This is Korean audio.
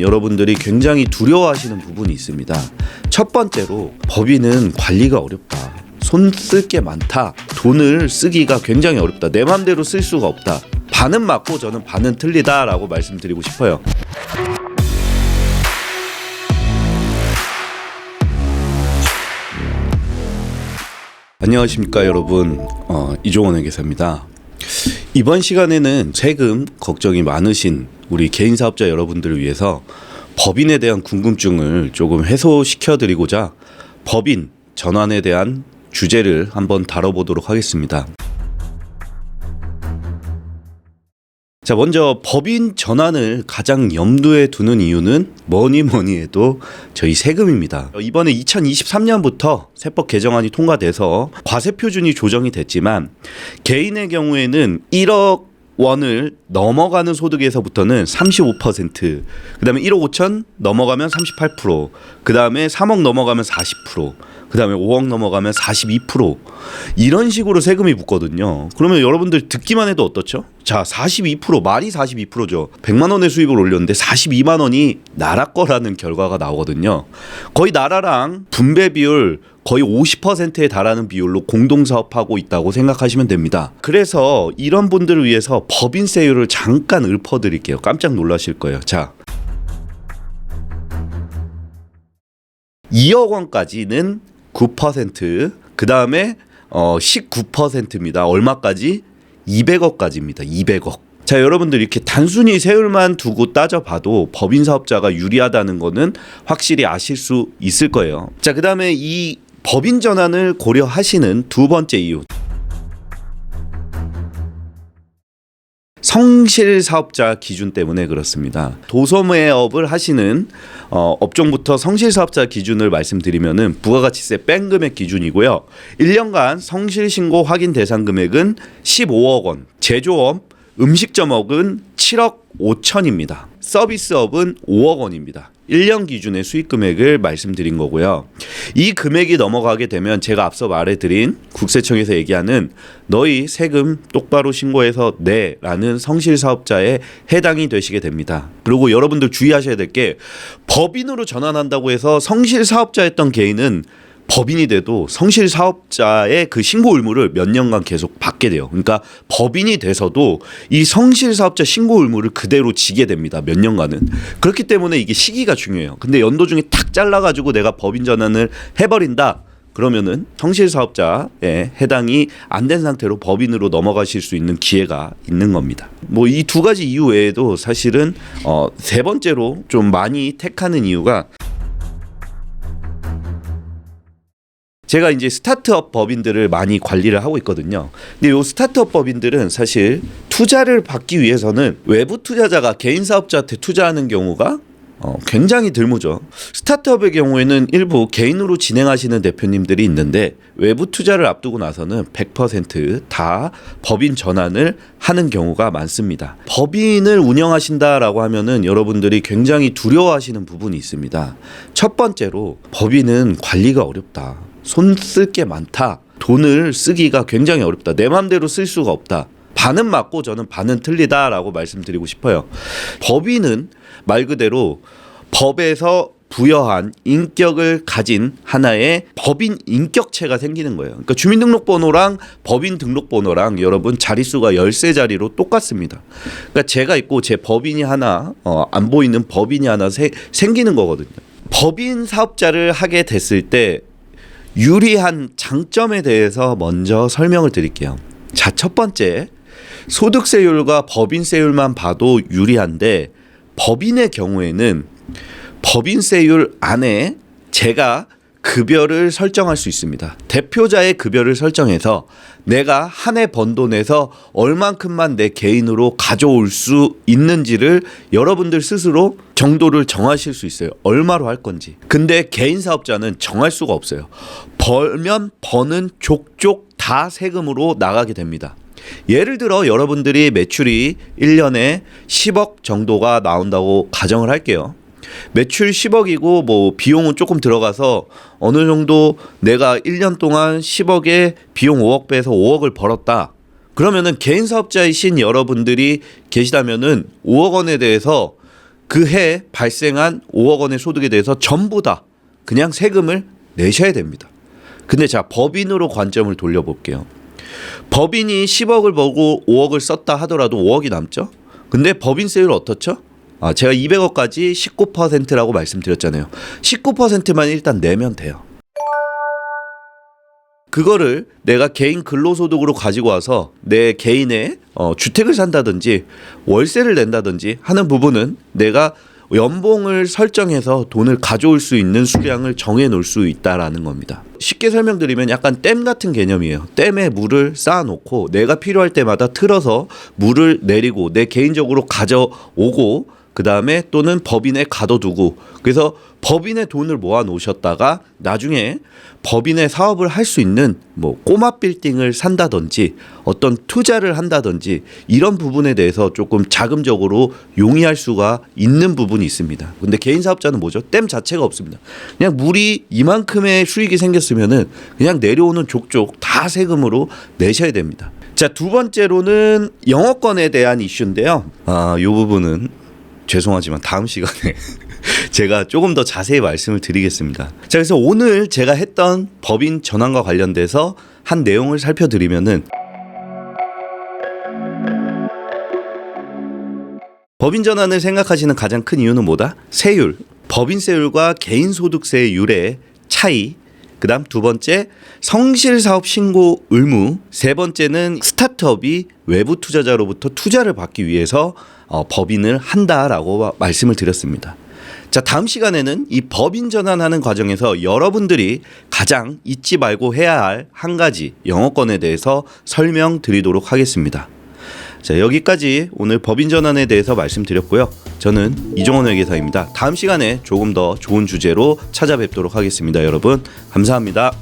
여러분들이 굉장히 두려워하시는 부분이 있습니다. 첫 번째로 법인은 관리가 어렵다. 손 쓸 게 많다. 돈을 쓰기가 굉장히 어렵다. 내 맘대로 쓸 수가 없다. 반은 맞고 저는 반은 틀리다라고 말씀드리고 싶어요. 안녕하십니까 여러분, 이종원 회계사입니다. 이번 시간에는 세금 걱정이 많으신 우리 개인 사업자 여러분들을 위해서 법인에 대한 궁금증을 조금 해소시켜 드리고자 법인 전환에 대한 주제를 한번 다뤄보도록 하겠습니다. 자, 먼저 법인 전환을 가장 염두에 두는 이유는 뭐니 해도 저희 세금입니다. 이번에 2023년부터 세법 개정안이 통과돼서 과세 표준이 조정이 됐지만 개인의 경우에는 1억 원을 넘어가는 소득에서부터는 35%, 그 다음에 1억 5천 넘어가면 38%, 그 다음에 3억 넘어가면 40%, 그 다음에 5억 넘어가면 42% 이런 식으로 세금이 붙거든요. 그러면 여러분들 듣기만 해도 어떻죠? 자, 42% 말이 42%죠. 100만 원의 수입을 올렸는데 42만 원이 나라 거라는 결과가 나오거든요. 거의 나라랑 분배 비율 거의 50%에 달하는 비율로 공동사업하고 있다고 생각하시면 됩니다. 그래서 이런 분들을 위해서 법인세율을 잠깐 읊어드릴게요. 깜짝 놀라실 거예요. 자, 2억 원까지는 9%, 그 다음에 19%입니다. 얼마까지? 200억까지입니다. 200억. 자, 여러분들 이렇게 단순히 세율만 두고 따져봐도 법인 사업자가 유리하다는 거는 확실히 아실 수 있을 거예요. 자, 그 다음에 이 법인 전환을 고려하시는 두 번째 이유, 성실 사업자 기준 때문에 그렇습니다. 도소매업을 하시는 업종부터 성실 사업자 기준을 말씀드리면은 부가가치세 뺀 금액 기준이고요. 1년간 성실 신고 확인 대상 금액은 15억 원, 제조업, 음식점업은 7억 5천입니다. 서비스업은 5억 원입니다. 1년 기준의 수익 금액을 말씀드린 거고요. 이 금액이 넘어가게 되면 제가 앞서 말해드린 국세청에서 얘기하는 너희 세금 똑바로 신고해서 내라는 성실 사업자에 해당이 되시게 됩니다. 그리고 여러분들 주의하셔야 될 게 법인으로 전환한다고 해서 성실 사업자였던 개인은 법인이 돼도 성실 사업자의 그 신고 의무를 몇 년간 계속 받게 돼요. 그러니까 법인이 돼서도 이 성실 사업자 신고 의무를 그대로 지게 됩니다. 몇 년간은. 그렇기 때문에 이게 시기가 중요해요. 근데 연도 중에 탁 잘라가지고 내가 법인 전환을 해버린다. 그러면은 성실 사업자에 해당이 안 된 상태로 법인으로 넘어가실 수 있는 기회가 있는 겁니다. 뭐 이 두 가지 이유 외에도 사실은 세 번째로 좀 많이 택하는 이유가, 제가 이제 스타트업 법인들을 많이 관리를 하고 있거든요. 근데 이 스타트업 법인들은 사실 투자를 받기 위해서는 외부 투자자가 개인 사업자한테 투자하는 경우가 굉장히 드물죠. 스타트업의 경우에는 일부 개인으로 진행하시는 대표님들이 있는데 외부 투자를 앞두고 나서는 100% 법인 전환을 하는 경우가 많습니다. 법인을 운영하신다라고 하면은 여러분들이 굉장히 두려워하시는 부분이 있습니다. 첫 번째로 법인은 관리가 어렵다. 손 쓸 게 많다. 돈을 쓰기가 굉장히 어렵다. 내 맘대로 쓸 수가 없다. 반은 맞고 저는 반은 틀리다라고 말씀드리고 싶어요. 법인은 말 그대로 법에서 부여한 인격을 가진 하나의 법인 인격체가 생기는 거예요. 그러니까 주민등록번호랑 법인 등록번호랑 여러분 자릿수가 13자리로 똑같습니다. 그러니까 제가 있고 제 법인이 하나, 안 보이는 법인이 하나 생기는 거거든요. 법인 사업자를 하게 됐을 때 유리한 장점에 대해서 먼저 설명을 드릴게요. 자, 첫 번째, 소득세율과 법인세율만 봐도 유리한데 법인의 경우에는 법인세율 안에 제가 급여를 설정할 수 있습니다. 대표자의 급여를 설정해서 내가 한 해 번 돈에서 얼만큼만 내 개인으로 가져올 수 있는지를 여러분들 스스로 정도를 정하실 수 있어요. 얼마로 할 건지. 근데 개인 사업자는 정할 수가 없어요. 벌면 버는 족족 다 세금으로 나가게 됩니다. 예를 들어 여러분들이 매출이 1년에 10억 정도가 나온다고 가정을 할게요. 매출 10억이고 뭐 비용은 조금 들어가서 어느 정도 내가 1년 동안 10억에 비용 5억 빼서 5억을 벌었다. 그러면은 개인 사업자이신 여러분들이 계시다면은 5억 원에 대해서 그 해 발생한 5억 원의 소득에 대해서 전부 다 그냥 세금을 내셔야 됩니다. 근데 자, 법인으로 관점을 돌려볼게요. 법인이 10억을 벌고 5억을 썼다 하더라도 5억이 남죠. 근데 법인세율 어떻죠? 제가 200억까지 19%라고 말씀드렸잖아요. 19%만 일단 내면 돼요. 그거를 내가 개인 근로소득으로 가지고 와서 내 개인의 주택을 산다든지 월세를 낸다든지 하는 부분은 내가 연봉을 설정해서 돈을 가져올 수 있는 수량을 정해 놓을 수 있다라는 겁니다. 쉽게 설명드리면 약간 댐 같은 개념이에요. 댐에 물을 쌓아놓고 내가 필요할 때마다 틀어서 물을 내리고 내 개인적으로 가져오고 그 다음에 또는 법인에 가둬두고, 그래서 법인의 돈을 모아 놓으셨다가 나중에 법인의 사업을 할 수 있는 뭐 꼬마 빌딩을 산다든지 어떤 투자를 한다든지 이런 부분에 대해서 조금 자금적으로 용이할 수가 있는 부분이 있습니다. 근데 개인 사업자는 뭐죠? 댐 자체가 없습니다. 그냥 물이 이만큼의 수익이 생겼으면은 그냥 내려오는 족족 다 세금으로 내셔야 됩니다. 자, 두 번째로는 영어권에 대한 이슈인데요. 이 부분은 죄송하지만 다음 시간에 제가 조금 더 자세히 말씀을 드리겠습니다. 자, 그래서 오늘 제가 했던 법인 전환과 관련돼서 한 내용을 살펴드리면은, 법인 전환을 생각하시는 가장 큰 이유는 뭐다? 세율, 법인세율과 개인소득세율의 차이, 그 다음 두 번째 성실사업 신고 의무, 세 번째는 스타트업이 외부 투자자로부터 투자를 받기 위해서 법인을 한다라고 말씀을 드렸습니다. 자, 다음 시간에는 이 법인 전환하는 과정에서 여러분들이 가장 잊지 말고 해야 할 한 가지 영어권에 대해서 설명드리도록 하겠습니다. 자, 여기까지 오늘 법인 전환에 대해서 말씀드렸고요. 저는 이종원 회계사입니다. 다음 시간에 조금 더 좋은 주제로 찾아뵙도록 하겠습니다. 여러분, 감사합니다.